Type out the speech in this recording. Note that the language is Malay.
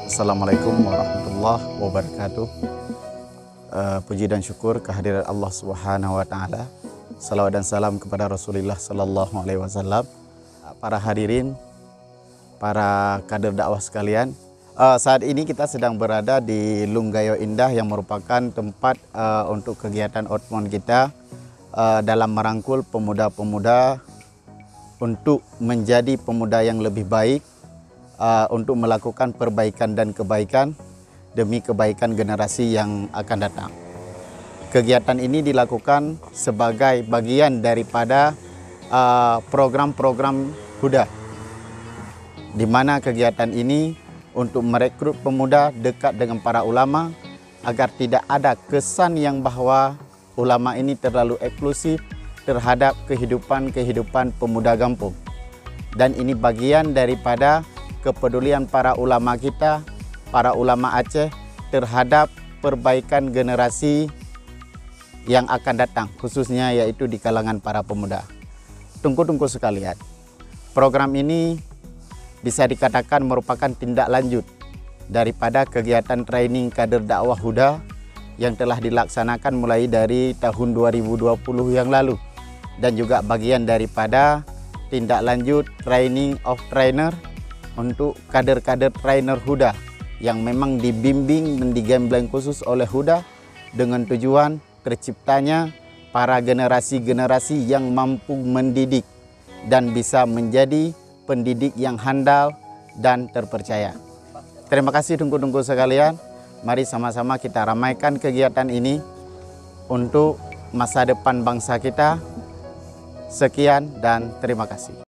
Assalamualaikum warahmatullahi wabarakatuh. Puji dan syukur kehadirat Allah Subhanahu wa taala. Salawat dan salam kepada Rasulullah sallallahu alaihi wasallam. Para hadirin, para kader dakwah sekalian, saat ini kita sedang berada di Lunggayo Indah yang merupakan tempat untuk kegiatan outbound kita dalam merangkul pemuda-pemuda untuk menjadi pemuda yang lebih baik, untuk melakukan perbaikan dan kebaikan demi kebaikan generasi yang akan datang. Kegiatan ini dilakukan sebagai bagian daripada program-program Huda, di mana kegiatan ini untuk merekrut pemuda dekat dengan para ulama agar tidak ada kesan yang bahwa ulama ini terlalu eksklusif terhadap kehidupan pemuda kampung. Dan ini bagian daripada kepedulian para ulama kita, para ulama Aceh terhadap perbaikan generasi yang akan datang, khususnya yaitu di kalangan para pemuda. Tungku-tungku sekalian, program ini bisa dikatakan merupakan tindak lanjut daripada kegiatan training kader dakwah Huda yang telah dilaksanakan mulai dari tahun 2020 yang lalu, dan juga bagian daripada tindak lanjut training of trainer untuk kader-kader trainer Huda yang memang dibimbing dan digembleng khusus oleh Huda dengan tujuan terciptanya para generasi-generasi yang mampu mendidik dan bisa menjadi pendidik yang handal dan terpercaya. Terima kasih tunggu-tunggu sekalian. Mari sama-sama kita ramaikan kegiatan ini untuk masa depan bangsa kita. Sekian dan terima kasih.